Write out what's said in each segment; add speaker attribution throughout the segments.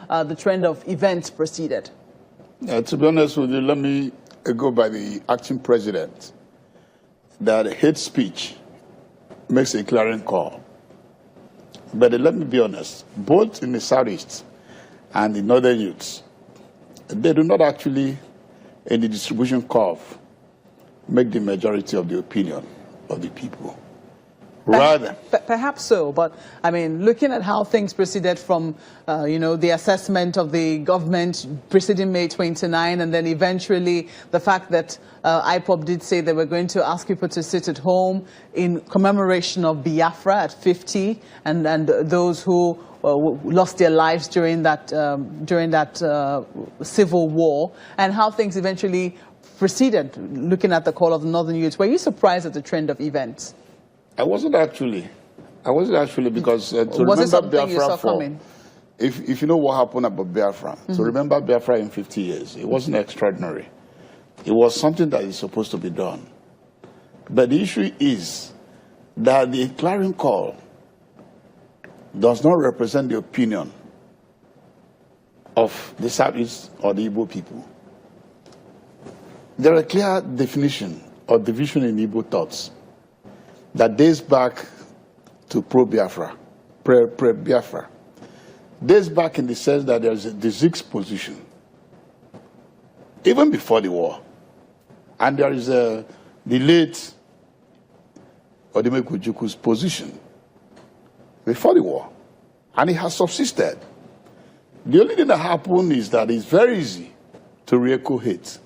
Speaker 1: how the trend of events proceeded?
Speaker 2: To be honest with you, let me go by the acting president that hate speech makes a clarion call. But let me be honest, both in the Southeast and the Northern youths, they do not actually, in the distribution curve, make the majority of the opinion of the people. Rather,
Speaker 1: perhaps so, but I mean, looking at how things proceeded from, the assessment of the government preceding May 29, and then eventually the fact that IPOB did say they were going to ask people to sit at home in commemoration of Biafra at 50, and those who lost their lives during that civil war, and how things eventually proceeded. Looking at the call of the Northern youths, were you surprised at the trend of events?
Speaker 2: I wasn't actually because to remember Biafra for, if you know what happened about Biafra, to remember Biafra in 50 years, it wasn't extraordinary. It was something that is supposed to be done. But the issue is that the clarion call does not represent the opinion of the Southeast or the Igbo people. There is a clear definition or division in Igbo thoughts that dates back to pro-Biafra, pre-Biafra. Dates back in the sense that there is the Zig's position, even before the war. And there is the late Odimekujuku's position before the war. And it has subsisted. The only thing that happened is that it's very easy to re-echo hate.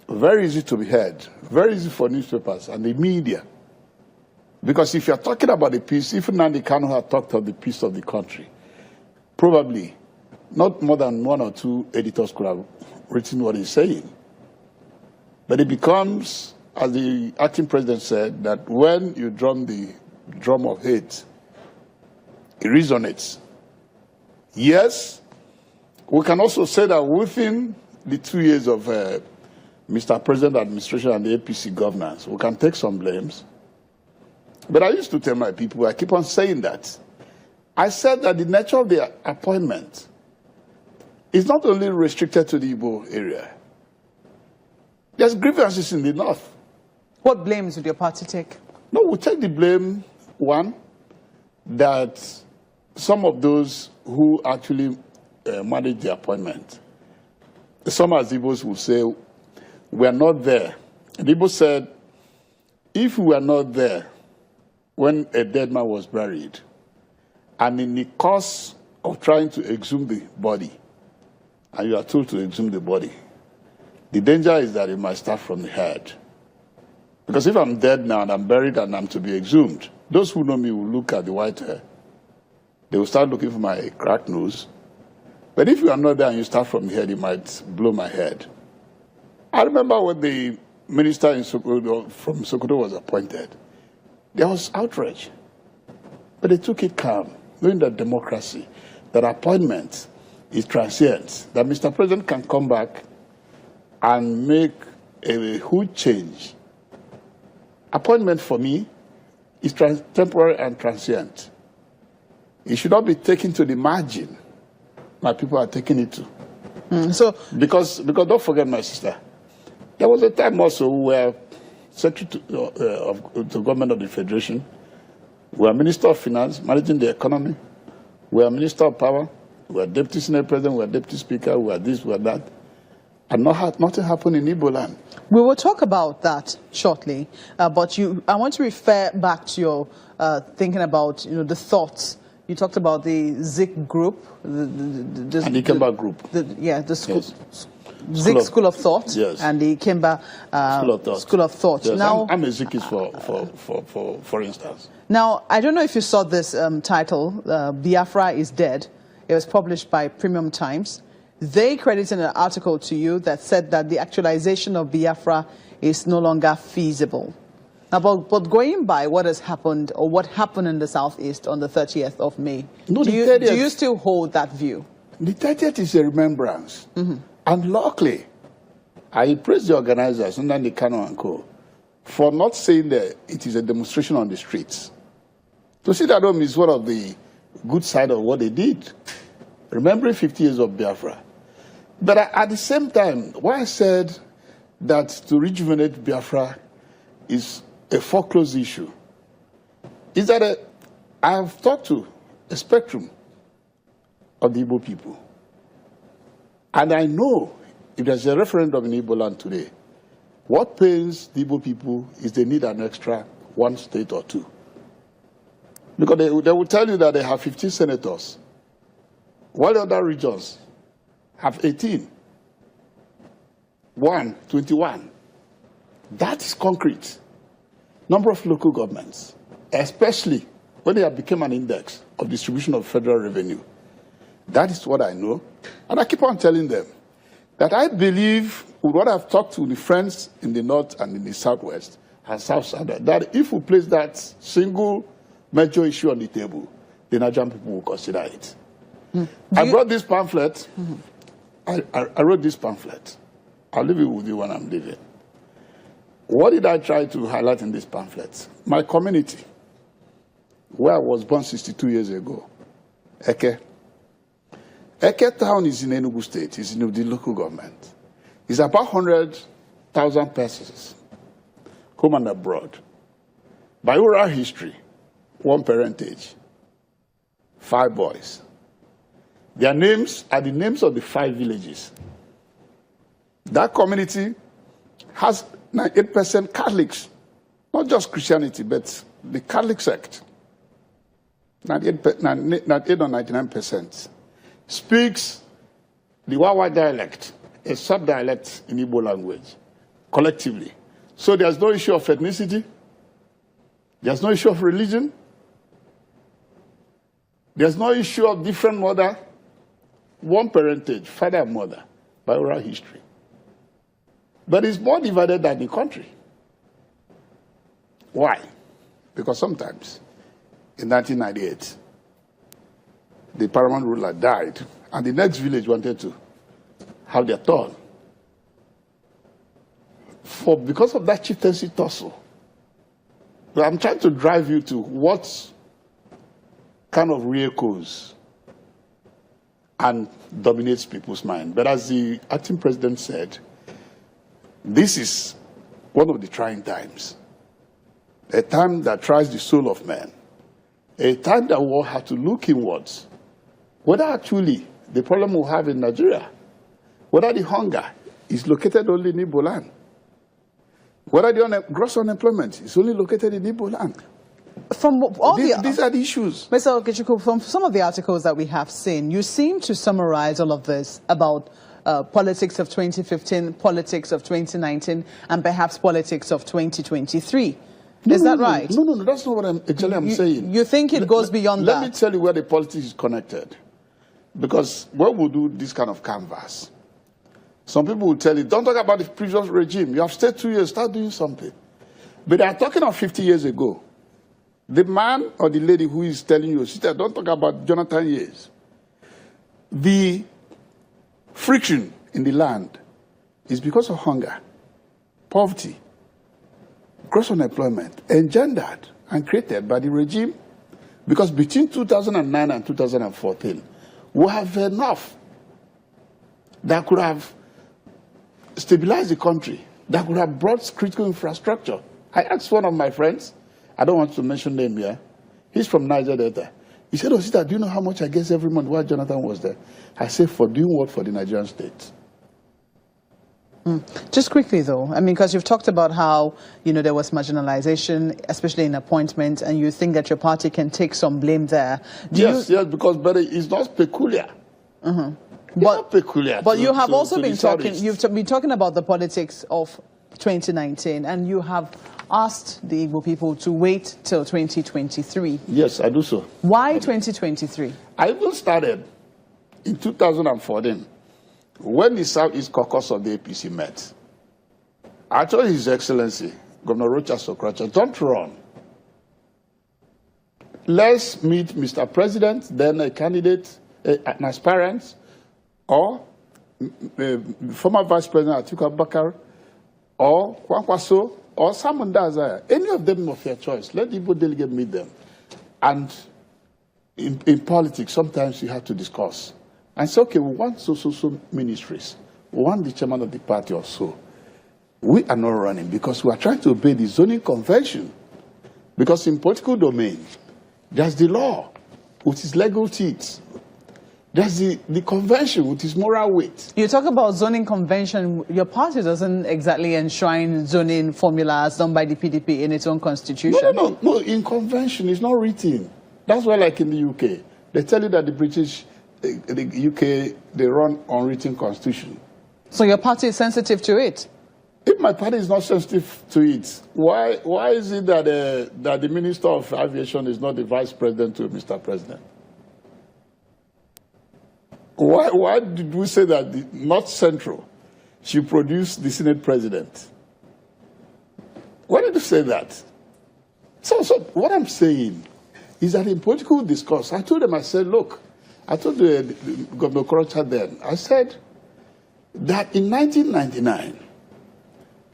Speaker 2: Very easy to be heard, very easy for newspapers and the media. Because if you're talking about the peace, if Nnamdi Kanu had talked of the peace of the country, probably not more than one or two editors could have written what he's saying. But it becomes, as the acting president said, that when you drum the drum of hate, it resonates. Yes, we can also say that within the 2 years of Mr. President administration and the APC governance, we can take some blames. But I used to tell my people, I keep on saying that. I said that the nature of the appointment is not only restricted to the Igbo area. There's grievances in the north.
Speaker 1: What blames would your party take?
Speaker 2: No, we take the blame, one, that some of those who actually manage the appointment, some as Igbos will say, we are not there. And Igbo said, if we are not there when a dead man was buried, and in the course of trying to exhume the body, and you are told to exhume the body, the danger is that it might start from the head. Because if I'm dead now and I'm buried and I'm to be exhumed, those who know me will look at the white hair. They will start looking for my cracked nose. But if you are not there and you start from the head, it might blow my head. I remember when the minister in Sokoto, from Sokoto was appointed, there was outrage. But they took it calm, knowing that democracy, that appointment is transient, that Mr. President can come back and make a huge change. Appointment for me is temporary and transient. It should not be taken to the margin my people are taking it to. Because don't forget, my sister, there was a time also where Secretary of the Government of the Federation, we are Minister of Finance, managing the economy, we are Minister of Power, we are Deputy Senate President, we are Deputy Speaker, we are this, we are that, and nothing happened in Igbo land.
Speaker 1: We will talk about that shortly, but I want to refer back to your thinking about the thoughts. You talked about the Zik group,
Speaker 2: and the Kemba group.
Speaker 1: The school.
Speaker 2: Yes.
Speaker 1: Zik School of Thought,
Speaker 2: yes,
Speaker 1: and the Kemba School of Thought.
Speaker 2: Yes,
Speaker 1: now,
Speaker 2: I'm a Zikist for instance.
Speaker 1: Now, I don't know if you saw this title, Biafra is Dead. It was published by Premium Times. They credited an article to you that said that the actualization of Biafra is no longer feasible. Now, but going by what has happened, or what happened in the Southeast on the 30th of May,
Speaker 2: no,
Speaker 1: do you still hold that view?
Speaker 2: The 30th is a remembrance. And luckily, I praise the organizers, Nnamdi Kanu and co., for not saying that it is a demonstration on the streets. To see that home is one of the good side of what they did, remembering 50 years of Biafra. But at the same time, why I said that to rejuvenate Biafra is a foreclosed issue is that I have talked to a spectrum of the Igbo people. And I know if there's a referendum in Igbo land today, what pains the Igbo people is they need an extra one state or two. Because they will tell you that they have 15 senators, while the other regions have 18. 21. That is concrete. Number of local governments, especially when they have become an index of distribution of federal revenue. That is what I know. And I keep on telling them that I believe with what I've talked to the friends in the north and in the southwest and south, that if we place that single major issue on the table, the Nigerian people will consider it. I brought this pamphlet. I wrote this pamphlet. I'll leave it with you when I'm leaving. What did I try to highlight in this pamphlet? My community, where I was born 62 years ago, Eke. Eke town is in Enugu State, it's in the local government. It's about 100,000 persons, home and abroad. By oral history, one parentage, 5 boys. Their names are the names of the 5 villages. That community has 98% Catholics, not just Christianity, but the Catholic sect. 98 or 99% speaks the Wawa dialect, a sub-dialect in Igbo language, collectively. So there's no issue of ethnicity. There's no issue of religion. There's no issue of different mother, one parentage, father and mother, by oral history. But it's more divided than the country. Why? Because sometimes, in 1998, the paramount ruler died, and the next village wanted to have their turn. Because of that chieftaincy tussle, but I'm trying to drive you to what kind of re-echoes and dominates people's mind. But as the acting president said, this is one of the trying times. A time that tries the soul of man. A time that we'll have to look inwards. Whether actually the problem we have in Nigeria, whether the hunger is located only in Igbo land, whether the gross unemployment is only located in Igbo land.
Speaker 1: From all
Speaker 2: these are the issues.
Speaker 1: Mr. Okechukwu, from some of the articles that we have seen, you seem to summarize all of this about politics of 2015, politics of 2019, and perhaps politics of 2023. Is that right?
Speaker 2: No, that's not what I'm saying.
Speaker 1: You think it goes beyond that?
Speaker 2: Let me tell you where the politics is connected. Because when we do this kind of canvas, some people will tell you, don't talk about the previous regime. You have stayed 2 years, start doing something. But they are talking of 50 years ago. The man or the lady who is telling you, sister, don't talk about Jonathan years. The friction in the land is because of hunger, poverty, gross unemployment, engendered and created by the regime. Because between 2009 and 2014, we have enough that could have stabilized the country, that could have brought critical infrastructure. I asked one of my friends, I don't want to mention name here, he's from Niger Delta. He said, oh, sister, do you know how much I get every month while Jonathan was there? I said, for doing what for the Nigerian state?
Speaker 1: Just quickly, though, I mean, because you've talked about how, there was marginalization, especially in appointments, and you think that your party can take some blame there.
Speaker 2: Yes, because but it's not peculiar. It's not peculiar.
Speaker 1: But you have also been talking, you've been talking about the politics of 2019, and you have asked the Igbo people to wait till 2023.
Speaker 2: Yes, I do so.
Speaker 1: Why 2023?
Speaker 2: I even started in 2014 when the Southeast Caucus of the APC met. I told His Excellency, Governor Rocha Sokracha, don't run. Let's meet Mr. President, then a candidate, an aspirant, or former Vice President Atiku Abubakar, or Kwankwaso, or Simon Dazaya, any of them of your choice. Let the Igbo delegate meet them. And in politics, sometimes you have to discuss. And say, okay, we want so ministries. We want the chairman of the party or so. We are not running because we are trying to obey the zoning convention. Because in political domain, there's the law with its legal teeth. There's the convention with its moral weight. You
Speaker 1: talk about zoning convention. Your party doesn't exactly enshrine zoning formulas done by the PDP in its own constitution.
Speaker 2: No. In convention, it's not written. That's why, like in the UK, they tell you that the British, the UK, they run unwritten constitution.
Speaker 1: So your party is sensitive to it?
Speaker 2: If my party is not sensitive to it, why is it that the Minister of Aviation is not the Vice President to Mr. President? Why did we say that the North Central should produce the Senate President? Why did you say that? So what I'm saying is that in political discourse, I told them, I said, look, I told Governor Korocha then, I said that in 1999,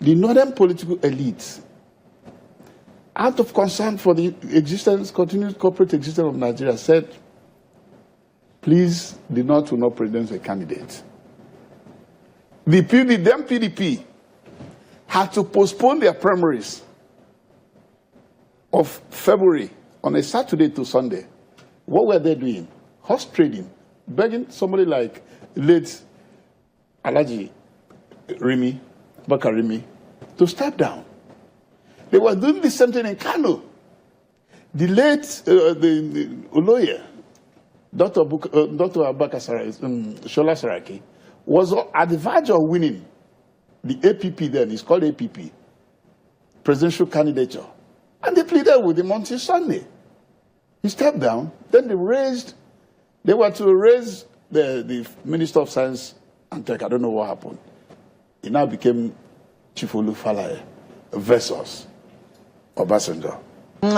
Speaker 2: the northern political elite, out of concern for the continued corporate existence of Nigeria, said, please, the North will not present a candidate. The then PDP had to postpone their primaries of February on a Saturday to Sunday. What were they doing? Horse trading, begging somebody like late Alhaji Rimi, Bakarimi, to step down. They were doing the same thing in Kano. The late the Oloye, Dr. Abubakar Shola Saraki, was at the verge of winning the APP then, it's called APP, presidential candidature. And they pleaded with him until Sunday. He stepped down, then they were to raise the Minister of Science and Tech. I don't know what happened. He now became Chief Olufalaye versus Obasanjo.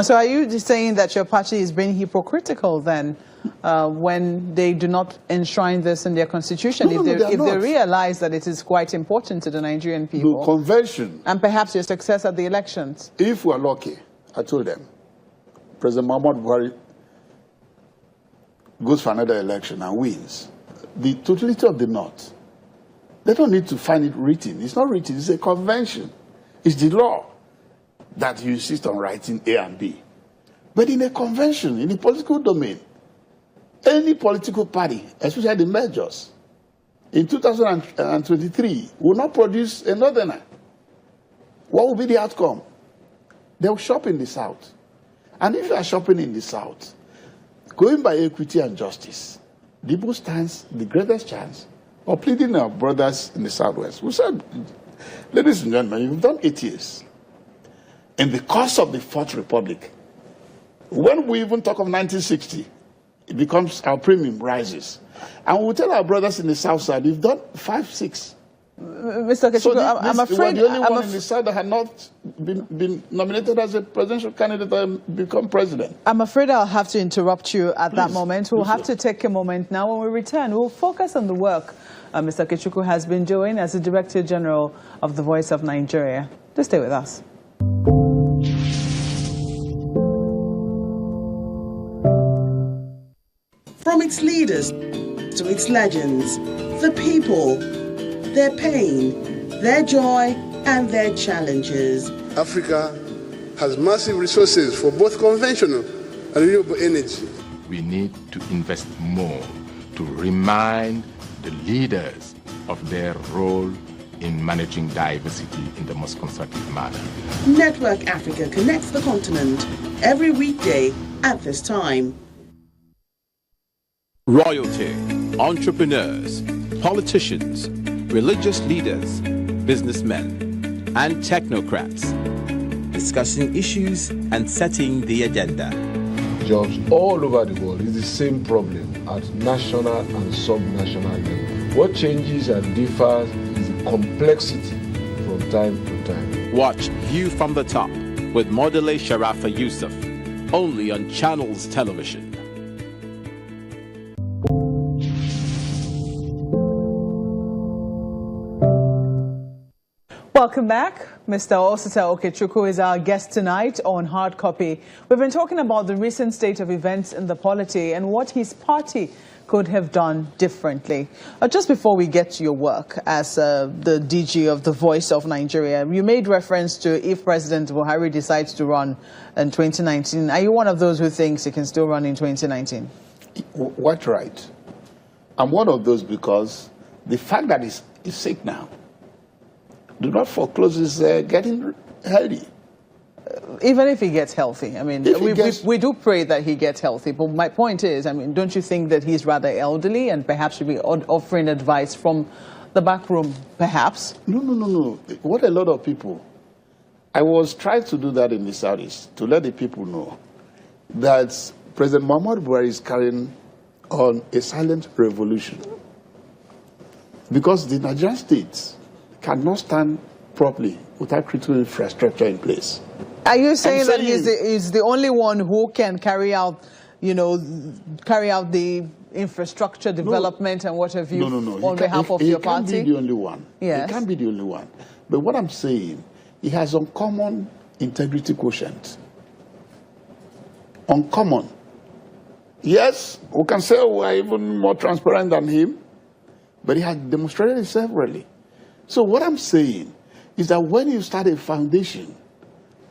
Speaker 1: So are you just saying that your party is being hypocritical then when they do not enshrine this in their constitution?
Speaker 2: If
Speaker 1: they realize that it is quite important to the Nigerian people.
Speaker 2: The convention.
Speaker 1: And perhaps your success at the elections.
Speaker 2: If we're lucky, I told them, President Muhammad Buhari goes for another election and wins. The totality of the North, they don't need to find it written. It's not written, it's a convention. It's the law that you insist on writing A and B. But in a convention, in the political domain, any political party, especially the majors, in 2023 will not produce a northerner. What will be the outcome? They will shop in the South. And if you are shopping in the South, going by equity and justice, the Igbo stands the greatest chance of pleading our brothers in the Southwest. We said, ladies and gentlemen, you've done 8 years. In the course of the Fourth Republic, when we even talk of 1960, it becomes our premium rises. And we tell our brothers in the South side, you've done 5, 6.
Speaker 1: Mr. Okechukwu, I'm afraid
Speaker 2: the only one in the South that had not been nominated as a presidential candidate and become president.
Speaker 1: I'm afraid I'll have to interrupt you at that moment. We'll have to take a moment now. When we return, we'll focus on the work Mr. Okechukwu has been doing as the Director General of the Voice of Nigeria. Just stay with us.
Speaker 3: From its leaders to its legends, the people, their pain, their joy, and their challenges.
Speaker 4: Africa has massive resources for both conventional and renewable energy.
Speaker 5: We need to invest more to remind the leaders of their role in managing diversity in the most constructive manner.
Speaker 3: Network Africa connects the continent every weekday at this time.
Speaker 6: Royalty, entrepreneurs, politicians, religious leaders, businessmen, and technocrats discussing issues and setting the agenda.
Speaker 7: Jobs all over the world is the same problem at national and sub-national level. What changes and differs is the complexity from time to time.
Speaker 6: Watch View from the Top with Modele Sharafa Yusuf, only on Channels Television.
Speaker 1: Welcome back. Mr. Osita Okechukwu is our guest tonight on Hard Copy. We've been talking about the recent state of events in the polity and what his party could have done differently. Just before we get to your work as the DG of the Voice of Nigeria, you made reference to if President Buhari decides to run in 2019. Are you one of those who thinks he can still run in 2019?
Speaker 2: What right? I'm one of those because the fact that he's sick now do not foreclose his getting healthy.
Speaker 1: Even if he gets healthy, I mean, we do pray that he gets healthy. But my point is, I mean, don't you think that he's rather elderly and perhaps should be offering advice from the back room, perhaps?
Speaker 2: No. What a lot of people. I was trying to do that in the Southeast to let the people know that President Muhammadu Buhari is carrying on a silent revolution because the Nigerian state cannot stand properly without critical infrastructure in place.
Speaker 1: Are you saying that he's the only one who can carry out, the infrastructure development and what have you on behalf of your party?
Speaker 2: He can't be the only one.
Speaker 1: Yes.
Speaker 2: He can't be the only one. But what I'm saying, he has uncommon integrity quotient. Uncommon. Yes, we can say we're even more transparent than him, but he has demonstrated it severally. So what I'm saying is that when you start a foundation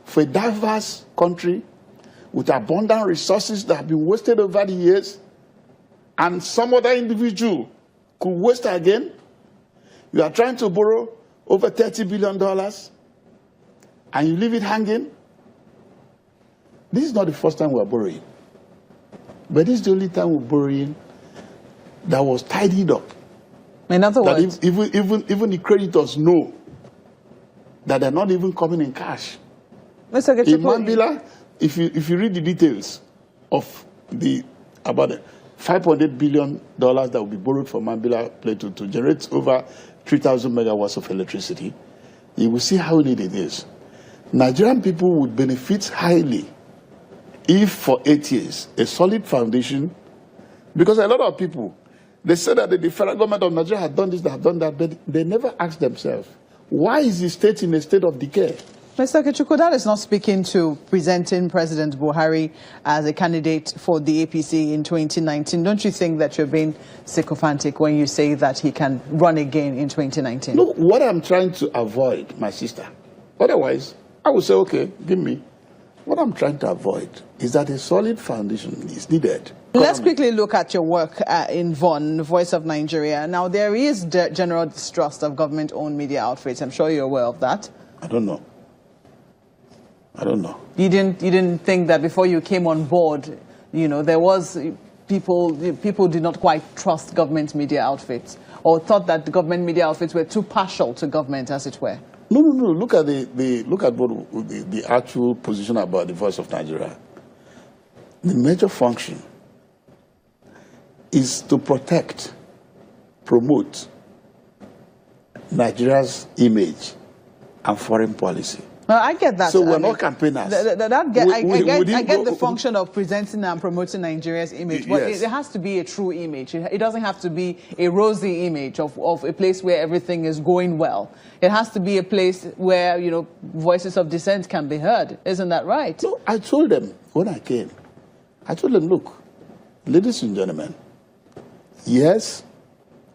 Speaker 2: for a diverse country with abundant resources that have been wasted over the years, and some other individual could waste again, you are trying to borrow over $30 billion, and you leave it hanging. This is not the first time we're borrowing, but this is the only time we're borrowing that was tidied up.
Speaker 1: In other words,
Speaker 2: even the creditors know that they're not even coming in cash.
Speaker 1: Mr.
Speaker 2: In Mambila, if you read the details of about the $5.8 billion that will be borrowed from Mambila Plateau to generate over 3,000 megawatts of electricity, you will see how needed it is. Nigerian people would benefit highly if for 8 years, a solid foundation, because a lot of people, they say that the federal government of Nigeria had done this, they have done that, but they never ask themselves, why is the state in a state of decay?
Speaker 1: Mr. Okechukwu, that is not speaking to presenting President Buhari as a candidate for the APC in 2019. Don't you think that you're being sycophantic when you say that he can run again in 2019?
Speaker 2: No, what I'm trying to avoid, my sister, otherwise, I would say, okay, give me. What I'm trying to avoid is that a solid foundation is needed.
Speaker 1: Let's quickly look at your work in VON, Voice of Nigeria. Now, there is general distrust of government-owned media outfits. I'm sure you're aware of that.
Speaker 2: I don't know.
Speaker 1: You didn't think that before you came on board, there was people did not quite trust government media outfits, or thought that the government media outfits were too partial to government, as it were?
Speaker 2: No. Look at the actual position about the Voice of Nigeria. The major function is to protect, promote Nigeria's image and foreign policy.
Speaker 1: Well, I get that.
Speaker 2: So we're not campaigners.
Speaker 1: I get the function of presenting and promoting Nigeria's image, but
Speaker 2: yes,
Speaker 1: it has to be a true image. It doesn't have to be a rosy image of a place where everything is going well. It has to be a place where, voices of dissent can be heard. Isn't that right?
Speaker 2: No, I told them when I came, look, ladies and gentlemen, yes,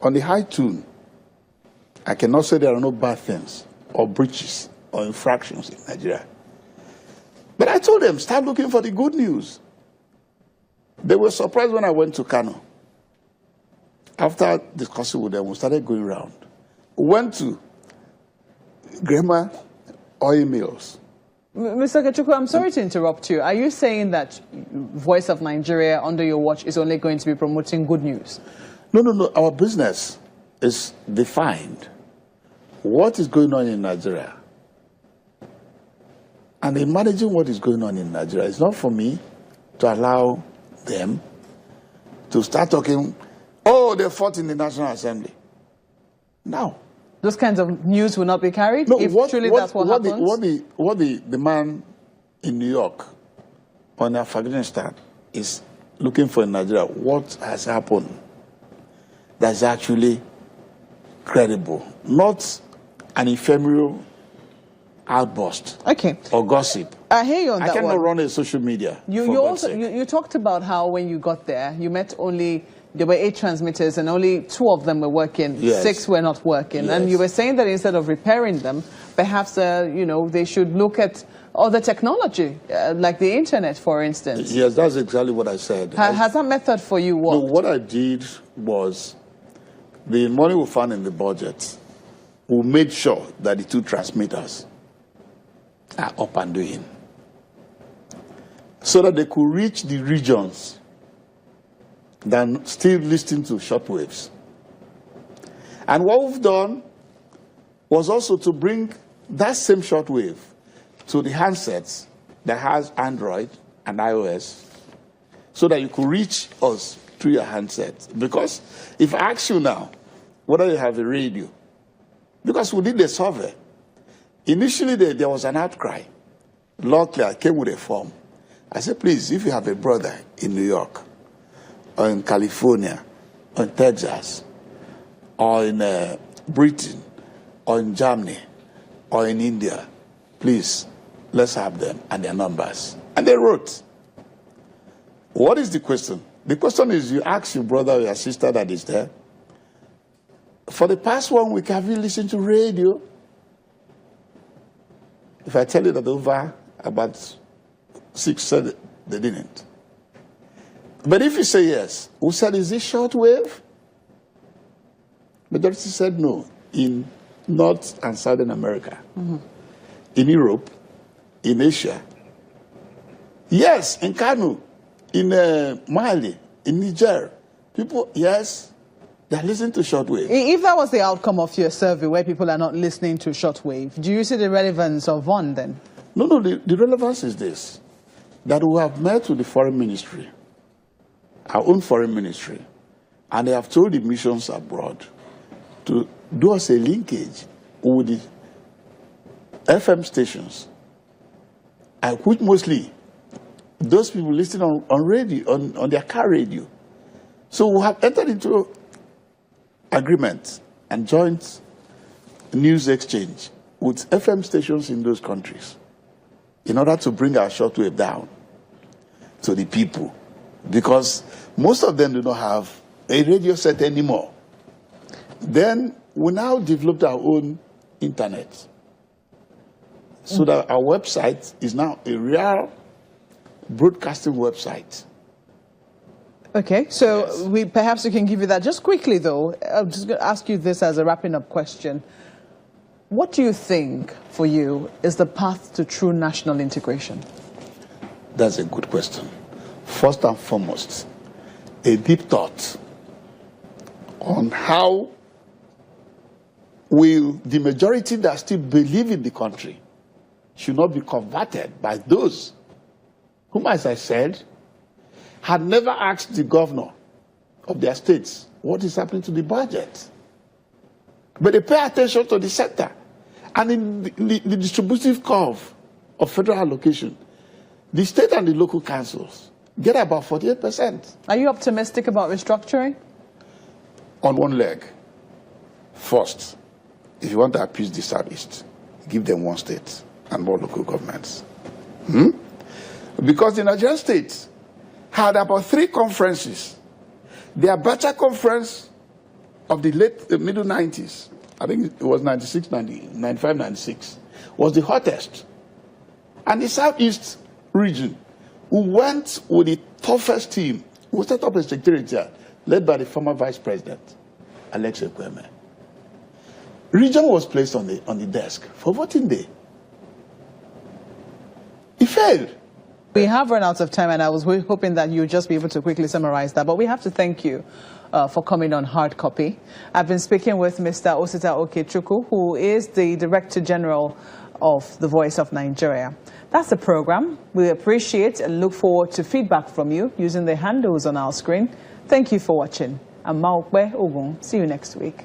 Speaker 2: on the high tune, I cannot say there are no bad things or breaches or infractions in Nigeria. But I told them, start looking for the good news. They were surprised when I went to Kano. After discussing with them, we started going around. We went to Grema oil mills.
Speaker 1: Mr. Okechukwu, I'm sorry to interrupt you. Are you saying that Voice of Nigeria under your watch is only going to be promoting good news?
Speaker 2: No. Our business is defined. What is going on in Nigeria? And in managing what is going on in Nigeria, it's not for me to allow them to start talking, oh, they fought in the National Assembly. No.
Speaker 1: Those kinds of news will not be carried if truly that's what happens?
Speaker 2: What the man in New York on Afghanistan is looking for in Nigeria, what has happened that's actually credible, not an ephemeral outburst
Speaker 1: Okay.
Speaker 2: or gossip.
Speaker 1: I hear you on
Speaker 2: I
Speaker 1: that
Speaker 2: cannot
Speaker 1: one.
Speaker 2: run a social media.
Speaker 1: You talked about how when you got there, you met there were 8 transmitters and only 2 of them were working.
Speaker 2: Yes.
Speaker 1: 6 were not working.
Speaker 2: Yes.
Speaker 1: And you were saying that instead of repairing them, perhaps, they should look at other technology, like the internet, for instance.
Speaker 2: Yes, that's exactly what I said.
Speaker 1: Has that method for you worked?
Speaker 2: No, what I did was the money we found in the budget, we made sure that the 2 transmitters are up and doing so that they could reach the regions than still listening to shortwaves. And what we've done was also to bring that same shortwave to the handsets that has Android and iOS so that you could reach us through your handset. Because if I ask you now whether you have a radio, because we did a survey, initially there was an outcry. Luckily, I came with a form. I said, please, if you have a brother in New York, or in California, or in Texas, or in Britain, or in Germany, or in India, please, let's have them and their numbers. And they wrote. What is the question? The question is, you ask your brother or your sister that is there, for the past 1 week, have you listened to radio? If I tell you that over about 6 said they didn't. But if you say yes, who said, is this shortwave? Majority said no, in North and Southern America, in Europe, in Asia. Yes, in Kano, in Mali, in Niger. People, yes, they're listening to shortwave.
Speaker 1: If that was the outcome of your survey, where people are not listening to shortwave, do you see the relevance of one then?
Speaker 2: No, the relevance is this, that we have met with the foreign ministry, our own foreign ministry, and they have told the missions abroad to do us a linkage with the FM stations, which mostly those people listening on radio, on their car radio. So we have entered into agreement and joint news exchange with FM stations in those countries in order to bring our shortwave down to the people, because most of them do not have a radio set anymore. Then we now developed our own internet so that our website is now a real broadcasting website.
Speaker 1: Okay, so
Speaker 2: Yes.
Speaker 1: perhaps we can give you that. Just quickly, though, I'm just going to ask you this as a wrapping-up question. What do you think, for you, is the path to true national integration?
Speaker 2: That's a good question. First and foremost, a deep thought on how will the majority that still believe in the country should not be converted by those whom, as I said, had never asked the governor of their states what is happening to the budget. But they pay attention to the sector. And in the distributive curve of federal allocation, the state and the local councils get about 48%.
Speaker 1: Are you optimistic about restructuring?
Speaker 2: On one leg. First, if you want to appease the Southeast, give them one state and more local governments. Because the Nigerian states had about 3 conferences. The Abacha conference of the middle 90s, I think it was 96, 95, 96, was the hottest. And the Southeast region, who went with the toughest team, who set up a secretariat led by the former Vice President, Alex Ekweme. Region was placed on the desk for voting day. It failed.
Speaker 1: We have run out of time, and I was hoping that you'd just be able to quickly summarize that. But we have to thank you for coming on Hard Copy. I've been speaking with Mr. Osita Okechukwu, who is the Director General of the Voice of Nigeria. That's the program. We appreciate and look forward to feedback from you using the handles on our screen. Thank you for watching. I'm Maokbe Ogun. See you next week.